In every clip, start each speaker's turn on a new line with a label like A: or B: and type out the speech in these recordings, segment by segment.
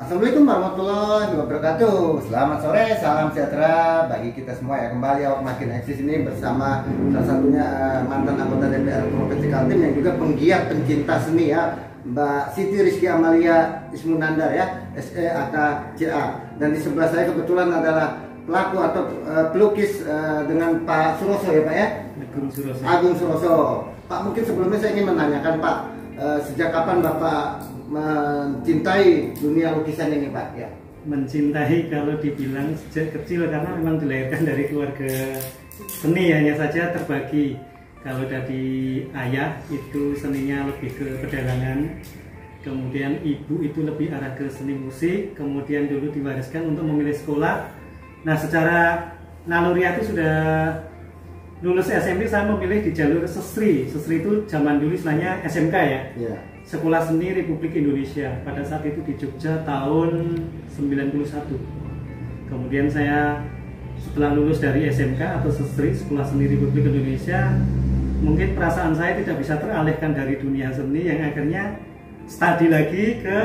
A: Assalamualaikum warahmatullahi wabarakatuh. Selamat sore, salam sejahtera bagi kita semua ya. Kembali awak makin eksis ini bersama salah satunya mantan anggota DPR Provinsi Kaltim yang juga penggiat pencinta seni ya, Mbak Siti Rizky Amalia Ismunandar ya, SEAKCA. Dan di sebelah saya kebetulan adalah pelaku atau pelukis dengan Pak Suroso ya Pak ya, Agung Suroso. Pak, mungkin sebelumnya saya ingin menanyakan Pak, sejak kapan Bapak mencintai dunia lukisan ini Pak? Ya.
B: Mencintai kalau dibilang sejak kecil, karena memang dilahirkan dari keluarga seni, hanya saja terbagi. Kalau dari ayah itu seninya lebih ke pedalangan, kemudian ibu itu lebih arah ke seni musik, kemudian dulu diwariskan untuk memilih sekolah. Nah, secara naluriah itu sudah lulus SMP saya memilih di jalur sesri. Sesri itu zaman dulu istilahnya SMK ya. Yeah. Sekolah Seni Republik Indonesia. Pada saat itu di Jogja tahun 91. Kemudian saya setelah lulus dari SMK atau sesri Sekolah Seni Republik Indonesia, mungkin perasaan saya tidak bisa teralihkan dari dunia seni, yang akhirnya studi lagi ke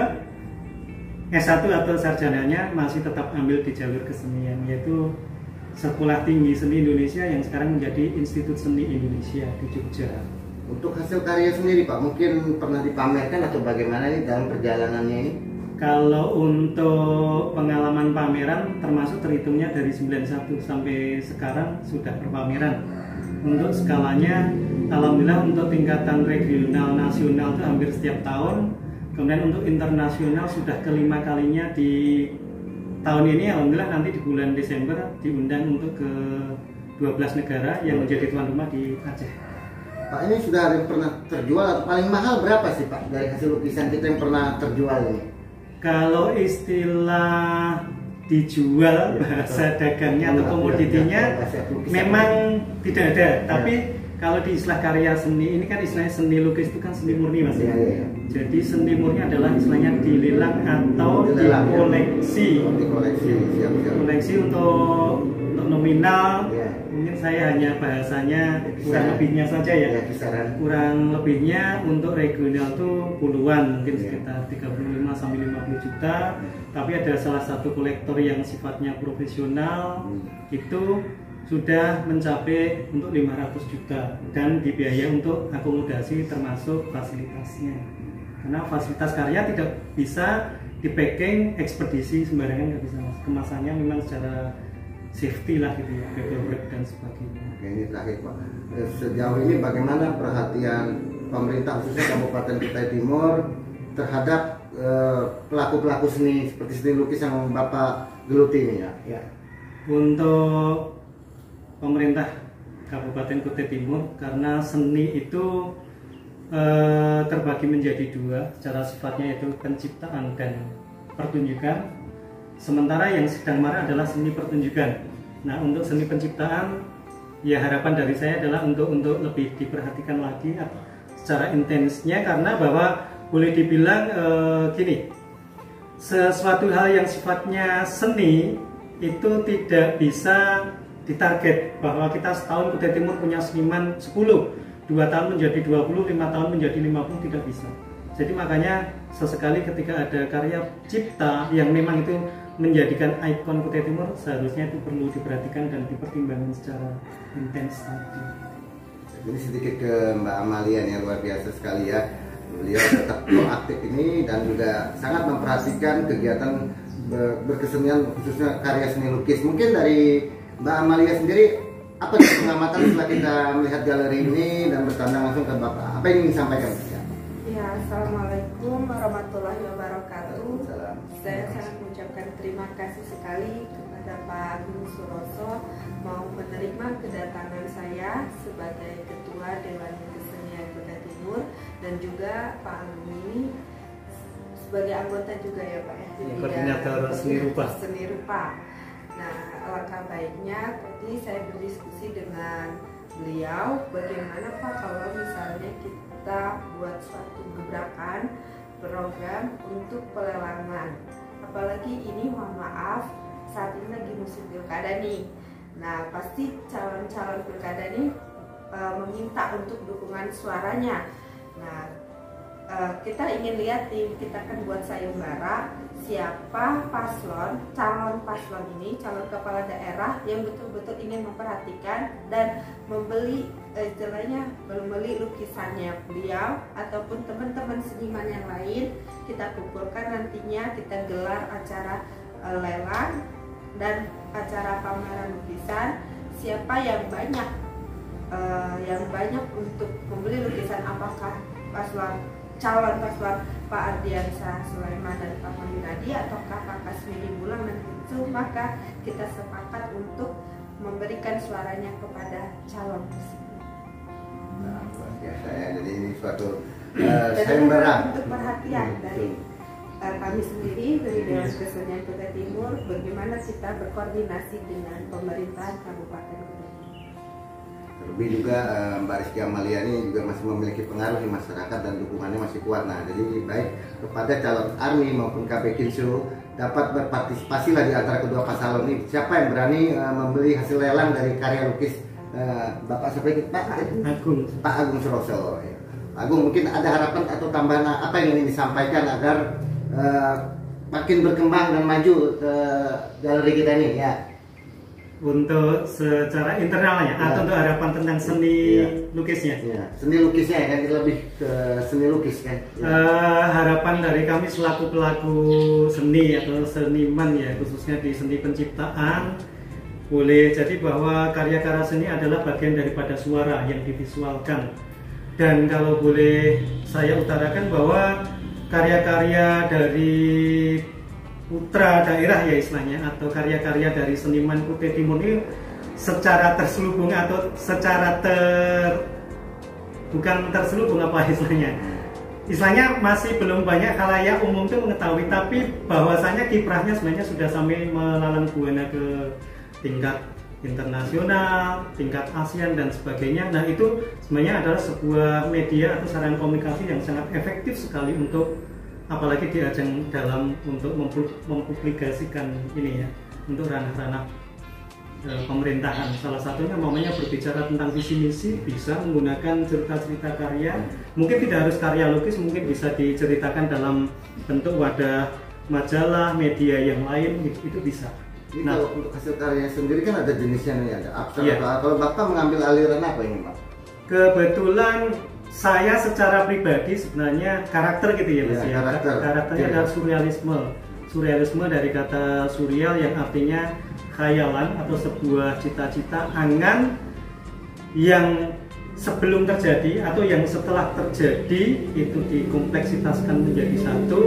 B: S1 atau sarjananya masih tetap ambil di jalur kesenian, yaitu Sekolah Tinggi Seni Indonesia yang sekarang menjadi Institut Seni Indonesia di Jogja.
A: Untuk hasil karya sendiri Pak, mungkin pernah dipamerkan atau bagaimana nih dalam perjalanannya ini?
B: Kalau untuk pengalaman pameran termasuk terhitungnya dari 91 sampai sekarang sudah berpameran. Untuk skalanya alhamdulillah untuk tingkatan regional nasional itu hampir setiap tahun. Kemudian untuk internasional sudah kelima kalinya di tahun ini, alhamdulillah nanti di bulan Desember diundang untuk ke 12 negara yang menjadi tuan rumah di Aceh.
A: Pak, ini sudah ada yang pernah terjual atau paling mahal berapa sih Pak dari hasil lukisan kita yang pernah terjual ini?
B: Kalau istilah dijual, bahasa dagangnya atau komoditinya memang tidak ada, tapi kalau di istilah karya seni ini kan istilahnya seni lukis itu kan seni murni Mas ya. Jadi seni murni adalah istilahnya dilelang atau dikoleksi. Koleksi untuk nominal. Mungkin saya hanya bahasanya kurang lebihnya saja ya. Kurang lebihnya untuk regional tuh puluhan, mungkin sekitar 35 sampai 50 juta. Tapi ada salah satu kolektor yang sifatnya profesional itu sudah mencapai untuk 500 juta dan dibiaya untuk akomodasi termasuk fasilitasnya. Karena fasilitas karya tidak bisa di packing ekspedisi sembarangan, nggak bisa. Kemasannya memang secara safety lah gitu ya, bag dan sebagainya.
A: Oke, ini terakhir Pak. Sejauh ini bagaimana perhatian pemerintah khususnya Kabupaten Kutai Timur terhadap pelaku-pelaku seni seperti seni lukis yang Bapak geluti ini ya?
B: Untuk pemerintah Kabupaten Kutai Timur, karena seni itu terbagi menjadi dua secara sifatnya, yaitu penciptaan dan pertunjukan. Sementara yang sedang marak adalah seni pertunjukan. Nah, untuk seni penciptaan, ya harapan dari saya adalah untuk lebih diperhatikan lagi secara intensnya, karena bahwa boleh dibilang gini, sesuatu hal yang sifatnya seni itu tidak bisa ditarget bahwa kita setahun Kutai Timur punya seniman 10, 2 tahun menjadi 20, 5 tahun menjadi 50, tidak bisa. Jadi makanya sesekali ketika ada karya cipta yang memang itu menjadikan ikon Kutai Timur, seharusnya itu perlu diperhatikan dan dipertimbangkan secara intens tadi.
A: Jadi sedikit ke Mbak Amalia yang luar biasa sekali ya. Beliau tetap proaktif ini dan juga sangat memperhatikan kegiatan berkesenian khususnya karya seni lukis. Mungkin dari Mbak Amalia sendiri, apa pengamatan setelah kita melihat galeri ini dan bertandang langsung ke Bapak? Apa yang ingin disampaikan?
C: Ya, Assalamualaikum warahmatullahi wabarakatuh. Saya sangat mengucapkan terima kasih sekali kepada Pak Agung Suroso mau menerima kedatangan saya sebagai Ketua Dewan Kesenian Kutai Timur, dan juga Pak Agung ini sebagai anggota juga ya Pak ya.
B: Koordinator seni rupa.
C: Seni rupa. Nah, alangkah baiknya tadi saya berdiskusi dengan beliau bagaimana Pak kalau misalnya kita buat suatu gebrakan program untuk pelelangan, apalagi ini mohon maaf saat ini lagi musim pilkada nih. Nah, pasti calon-calon pilkada nih meminta untuk dukungan suaranya. Nah, kita ingin lihat nih, kita kan buat sayembara siapa calon paslon ini, calon kepala daerah yang betul-betul ingin memperhatikan dan membeli istilahnya membeli lukisannya beliau ataupun teman-teman seniman yang lain. Kita kumpulkan nantinya, kita gelar acara lelang dan acara pameran lukisan. Siapa yang banyak untuk membeli lukisan, apakah calon paslon Pak Ardiansyah Sulaiman dan Pak Yunadi ataukah Pak Kasmini Bulang, dan itu maka kita sepakat untuk memberikan suaranya kepada calon tersebut.
A: Nah, luar biasa ya. Jadi ini suatu
C: Dan
A: sayembara
C: untuk perhatian dari kami sendiri dari Dewan Kesenian Kutai Timur, bagaimana kita berkoordinasi dengan pemerintahan Kabupaten Kutai Timur.
A: Terlebih juga Mbak Rizky Amaliani juga masih memiliki pengaruh di masyarakat dan dukungannya masih kuat. Nah, jadi baik kepada calon ARMY maupun KB Kinsu dapat berpartisipasi lah di antara kedua pasangan ini. Siapa yang berani membeli hasil lelang dari karya lukis Bapak seperti Pak Agung Suroso. Ya. Pak Agung, mungkin ada harapan atau tambahan apa yang ingin disampaikan agar makin berkembang dan maju ke galeri kita ini ya?
B: Untuk secara internalnya atau untuk harapan tentang seni lukisnya?
A: Ya, seni lukisnya kan lebih ke seni lukis kan?
B: Harapan dari kami selaku pelaku seni atau seniman ya, khususnya di seni penciptaan, boleh jadi bahwa karya-karya seni adalah bagian daripada suara yang divisualkan. Dan kalau boleh saya utarakan bahwa karya-karya dari putra daerah ya istilahnya, atau karya-karya dari seniman Kutai Timur ini secara terselubung atau secara bukan terselubung apa istilahnya masih belum banyak khalayak umum itu mengetahui, tapi bahwasanya kiprahnya sebenarnya sudah sampai melalang buana ke tingkat internasional, tingkat ASEAN dan sebagainya. Nah, itu sebenarnya adalah sebuah media atau sarana komunikasi yang sangat efektif sekali untuk apalagi di ajang dalam untuk mempublikasikan ini ya, untuk ranah-ranah pemerintahan. Salah satunya namanya berbicara tentang visi misi, bisa menggunakan cerita-cerita karya. Mungkin tidak harus karya lukis, mungkin bisa diceritakan dalam bentuk wadah majalah, media yang lain, itu bisa.
A: Ini kalau untuk hasil karya sendiri kan ada jenisnya nih, ada abstrak. Kalau Bapak mengambil aliran apa ini, Pak? Kebetulan
B: saya secara pribadi sebenarnya karakter gitu ya Mas ya. Karakternya adalah surrealisme dari kata surreal yang artinya khayalan atau sebuah cita-cita, angan yang sebelum terjadi atau yang setelah terjadi itu dikompleksitaskan menjadi satu,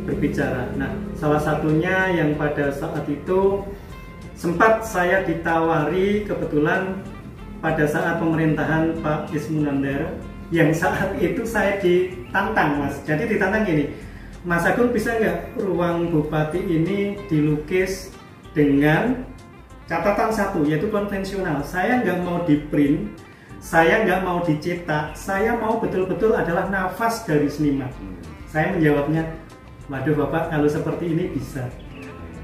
B: berbicara. Nah, salah satunya yang pada saat itu sempat saya ditawari kebetulan pada saat pemerintahan Pak Ismunandar, yang saat itu saya ditantang Mas. Jadi ditantang gini, Mas Agung bisa nggak ruang Bupati ini dilukis dengan catatan satu, yaitu konvensional. Saya nggak mau di print, saya nggak mau dicetak, saya mau betul-betul adalah nafas dari seniman. Saya menjawabnya, waduh Bapak, kalau seperti ini bisa.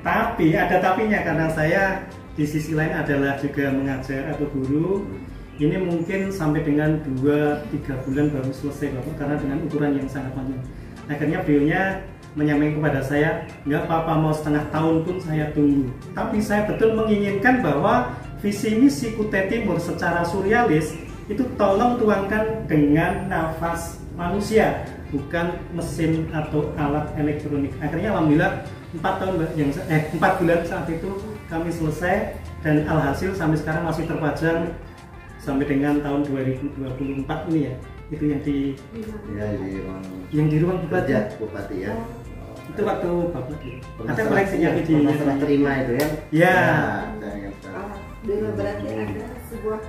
B: Tapi ada tapinya, karena saya di sisi lain adalah juga mengajar atau guru. Ini mungkin sampai dengan 2-3 bulan baru selesai Bapak, karena dengan ukuran yang sangat panjang. Akhirnya beliaunya menyampaikan kepada saya, nggak apa-apa mau setengah tahun pun saya tunggu. Tapi saya betul menginginkan bahwa visi misi Kutai Timur secara surrealis itu tolong tuangkan dengan nafas manusia, bukan mesin atau alat elektronik. Akhirnya alhamdulillah 4 bulan saat itu kami selesai, dan alhasil sampai sekarang masih terpajang sampai dengan tahun 2024 ini ya. Itu yang di ruang
A: Bupati ya.
B: Itu waktu Bapak ada koleksinya di
A: serah terima itu ya.
B: Ya.
C: Berarti ada sebuah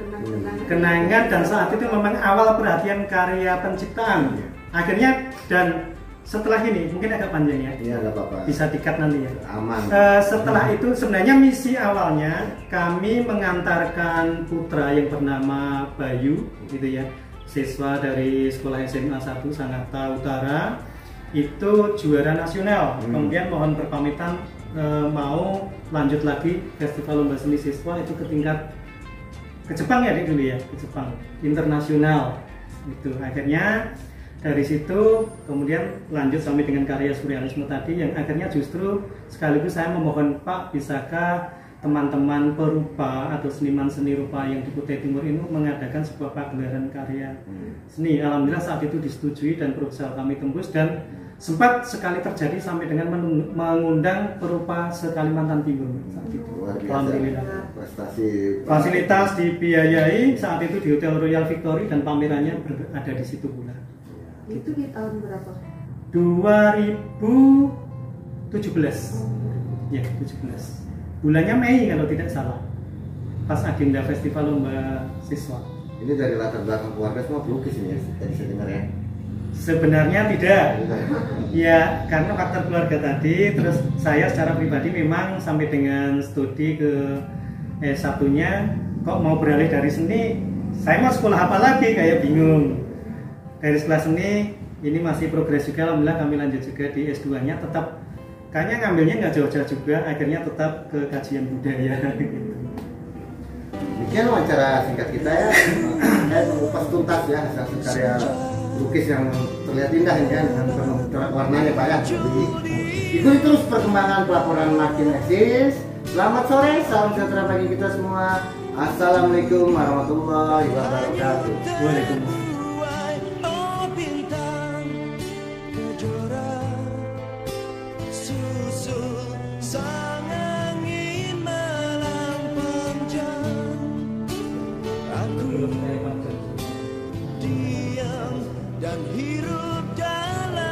B: kenangan dan saat itu memang awal perhatian karya penciptaan. Akhirnya dan setelah ini mungkin agak panjang ya.
A: Iya, enggak apa-apa.
B: Bisa dikat nanti ya.
A: Aman.
B: Setelah itu sebenarnya misi awalnya kami mengantarkan putra yang bernama Bayu gitu ya, siswa dari sekolah SMA 1 Sangatta Utara, itu juara nasional. Kemudian mohon berpamitan mau lanjut lagi festival lomba seni siswa itu ke tingkat ke Jepang ya dulu ya, ke Jepang internasional. Itu akhirnya Dari situ kemudian lanjut sampai dengan karya surrealisme tadi yang akhirnya justru sekaligus saya memohon Pak, bisakah teman-teman perupa atau seniman seni rupa yang di Kutai Timur ini mengadakan sebuah pagelaran karya seni. Alhamdulillah saat itu disetujui dan proposal kami tembus dan sempat sekali terjadi sampai dengan mengundang perupa se-Kalimantan Timur saat itu. Alhamdulillah.
A: Prestasi.
B: Fasilitas dibiayai saat itu di Hotel Royal Victory dan pamerannya ada di situ pula.
C: Itu di tahun berapa?
B: 2017. Ya, 17. Bulannya Mei kalau tidak salah. Pas agenda festival lomba siswa.
A: Ini dari latar belakang keluarga semua pelukis ini ya, tadi saya dengar ya.
B: Sebenarnya tidak. Ya, karena faktor keluarga tadi, terus saya secara pribadi memang sampai dengan studi ke S1-nya kok mau beralih dari seni, saya mau sekolah apa lagi kayak bingung. Dari sekolah seni ini masih progres juga, alhamdulillah kami lanjut juga di S2-nya, tetap kayaknya ngambilnya nggak jauh-jauh juga, akhirnya tetap ke kajian budaya gitu.
A: Demikian wawancara singkat kita ya. Saya mengupas tuntas ya hasil karya lukis yang terlihat indah ini ya, dengan penuh warnanya Pak ya. Jadi ikuti terus perkembangan pelaporan Makin Eksis. Selamat sore, salam sejahtera bagi kita semua. Assalamualaikum warahmatullahi wabarakatuh.
B: Waalaikumsalam.
D: Diam dan hirup dalam